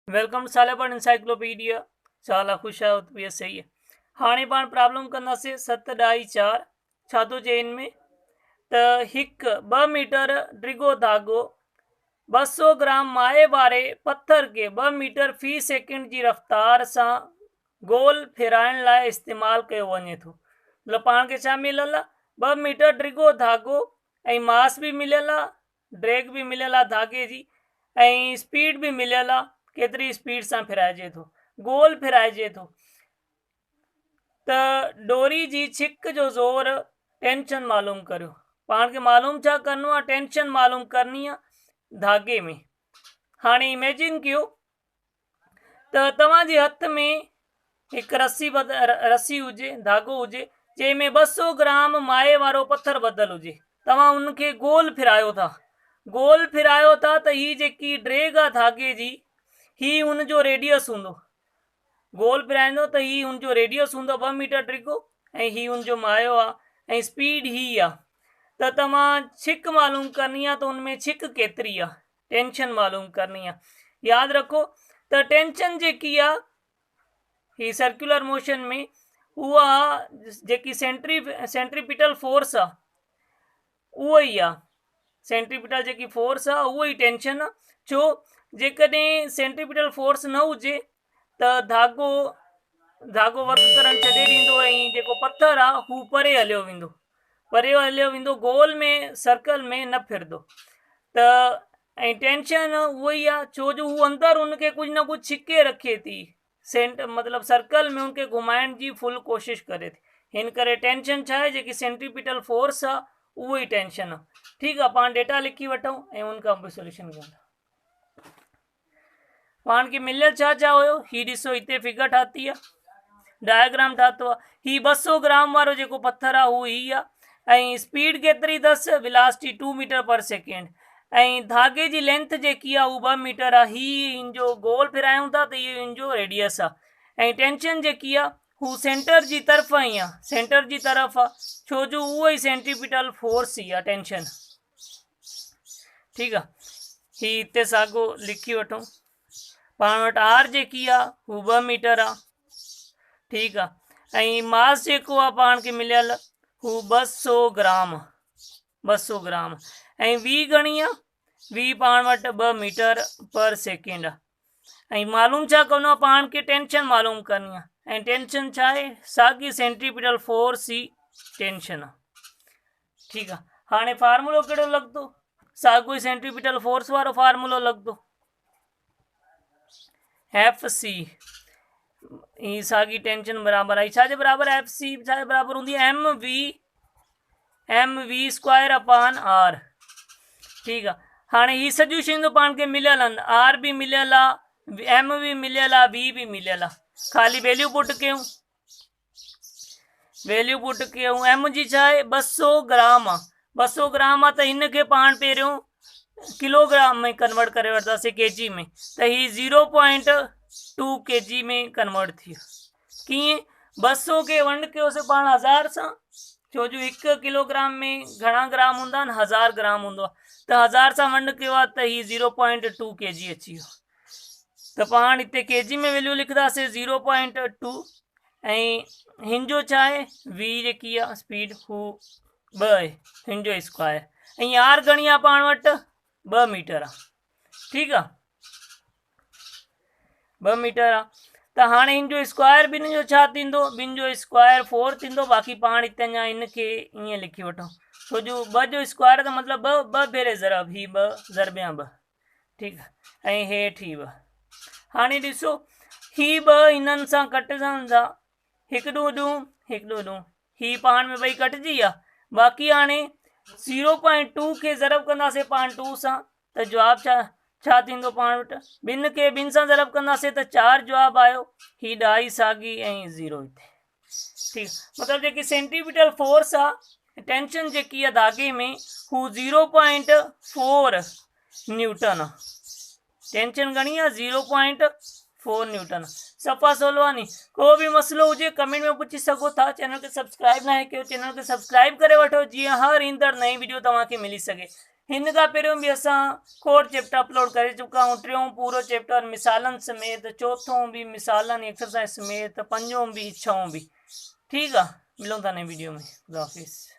Welcome two सालेबर्ड encyclopedia. चाला खुश आहियो त बि सही है। हाणे पाण प्रॉब्लम कंदासीं 7 डाई 4। छा थो चए हिन में त हिकु 2 मीटर डिघो धागो 200 ग्राम माए वारे पत्थर के 2 मीटर फी सेकंड जी रफ्तार सां गोल फिराइण लाइ इस्तेमालु कयो वञे थो। मतलब पाण खे छा मिलियल आहे? 2 मीटर डिघो धागो ऐं मास बि मिलियल आहे, ड्रैग बि मिलियल आहे धागे जी, ऐं स्पीड बि मिलियल आहे, केतिरी स्पीड सां फिराइजे थो, गोल फिराइजे थो। त डोरी जी छिक जो ज़ोर टेंशन मालूम करियो। पाण खे मालूम छा करिणो आहे? टेंशन मालूम करनी आहे धागे में। हाणे इमेजिन कयो त तव्हांजे हथ में हिकु रस्सी हुजे, धागो हुजे, जंहिंमें 200 ग्राम माए वारो पत्थर बदल हुजे। तव्हां उनखे गोल फिरायो था त ही जेकी ड्रैग आहे धागे जी, ही उनजो रेडियस हूंदो। गोल फिराईंदो त ही उनजो रेडियस हूंदो 2 मीटर डिघो, ऐं ही उनजो मायो आहे, ऐं स्पीड ही आहे। त तव्हां छिक मालूम करनी आहे त उनमें छिक केतिरी आहे, टेंशन मालूम करनी आहे। यादि रखो त टेंशन जेकी आहे ही सर्कुलर मोशन में उहा जेकी सेंट्रीपिटल फोर्स आहे उहो ई आहे। सेंट्रीपिटल जेकी फोर्स आहे उहो ई टेंशन आहे। छो? जेकॾहिं सेंट्रीपिटल फोर्स न हुजे त धागो वर्क करण छॾे ॾींदो, ऐं जेको पत्थर आहे हू परे हलियो वेंदो, गोल में सर्कल में न फिरंदो। त ऐं टेंशन उहो ई आहे, छो जो हू अंदरि उनखे कुझु न कुझु छिके रखे थी, मतलब सर्कल में उनखे घुमाइण जी फुल कोशिश करे थी। हिन करे टेंशन छा आहे? जेकी सेंट्रीपिटल फोर्स आहे उहो ई टेंशन आहे। ठीकु आहे, पाण डेटा लिखी वठूं ऐं उनखां पोइ सोल्यूशन कयूं। पाण खे मिलियल छा छा हुयो? ही ॾिसो, हिते फिगर ठाती आहे, डायग्राम ठातो आहे। ही 200 ग्राम वारो जेको पत्थर आहे उहो ही आहे, ऐं स्पीड केतिरी अथसि? वेलोसिटी 2 मीटर पर सेकेंड, ऐं धागे जी लेंथ जेकी आहे उहा 2 मीटर आहे। ही इनजो गोल फिरायूं था त इहो इनजो रेडियस आहे, ऐं टेंशन जेकी आहे हू सेंटर जी तरफ़ ई आहे, सेंटर जी तरफ़ आहे, छो जो उहो ई सेंट्रीपिटल फोर्स ई आहे टेंशन। ठीकु आहे, ही हिते साॻियो लिखी वठूं। पाण वटि आर जेकी आहे हू 2 मीटर आहे। ठीकु आहे, ऐं मास जेको आहे पाण खे मिलियल हू 200 ग्राम, ऐं वी घणी आहे? वी पाण वटि 2 मीटर पर सेकेंड आहे। ऐं मालूम छा करिणो आहे? पाण खे टेंशन मालूम करणी आहे, ऐं टेंशन छा आहे? साॻी सेंट्रीपिटल फोर्स ई टेंशन आहे। ठीकु आहे, हाणे फार्मूलो कहिड़ो लॻंदो? साॻियो ई सेंट्रीपिटल फोर्स वारो फार्मूलो लॻंदो, FC। ही साॻी टेंशन बराबरि आहे, छाजे बराबरि? FC छाजे बराबरि हूंदी? mv square upon R। ठीकु आहे, हाणे ही सॼियूं शयूं पाण खे मिलियल आहिनि, R बि मिलियल आहे, M बि मिलियल आहे, V बि मिलियल आहे। ख़ाली वैल्यू पुट कयूं। M जी छा आहे? 200 ग्राम आहे। 200 ग्राम आहे त हिनखे पाण पहिरियों किलोग्राम में कन्वर्ट करे वठंदासीं, केजी में, त ही 0.2 kg में कन्वर्ट थी वियो। कीअं? 200 खे वंड कयोसीं पाण 1000 सां, छो जो 1 किलोग्राम में घणा ग्राम हूंदा आहिनि? 1000 ग्राम हूंदो आहे, त 1000 सां वंड कयो आहे त ही 0.2 kg अची वियो। त पाण हिते केजी में वैल्यू लिखंदासीं 0.2, ऐं हिन जो छा आहे? वी जेकी आहे स्पीड हू 2 आहे, हिन जो स्क्वायर, ऐं आर घणी आहे पाण वटि? 2 मीटर आहे। ठीकु आहे, 2 मीटर आहे, त हाणे हिन जो स्क्वायर ॿिनि जो छा थींदो? ॿिनि जो स्क्वायर 4 थींदो। बाक़ी पाण हिते अञा हिनखे ईअं लिखी वठूं, छो जो 2 जो स्क्वायर त मतिलबु 2 भेरे ज़रब, ही 2 ज़रबिया 2। ठीकु आहे, ऐं हेठि ही 2। हाणे ॾिसो, ही 2 हिननि सां कटजनि था, हिकु ॾूं ही पाण में ॿई कटिजी विया। बाक़ी हाणे 0.2 खे ज़रब कंदासीं पाण 2 सां, त जवाबु छा थींदो? पाण वटि ॿिनि खे ॿिनि सां ज़रब कंदासीं त 4 जवाबु आयो। ही डाई साॻी ऐं 0 हिते। ठीकु, मतिलबु जेकी सेंट्रीपिटल फोर्स आहे, टेंशन जेकी आहे धागे में, हू 0.4 न्यूटन आहे। टेंशन घणी आहे? 0.4 न्यूटन। सफ़ा सवलो आहे नी। को बि मसइलो हुजे कमेंट में पुछी सघो था। चैनल खे सब्सक्राइब न कयो, चैनल खे सब्सक्राइब करे वठो, जीअं हर ईंदड़ नई वीडियो तव्हांखे मिली सघे। हिन खां पहिरियों बि असां खोड़ चैप्टर अपलोड करे चुका आहियूं। टियों पूरो चैप्टर मिसालनि समेत, चौथों भी मिसालनि एक्सरसाइज समेत, पंजों भी, छहों भी। ठीक आहे, मिलूं था नई वीडियो में। खुदा हाफिज़।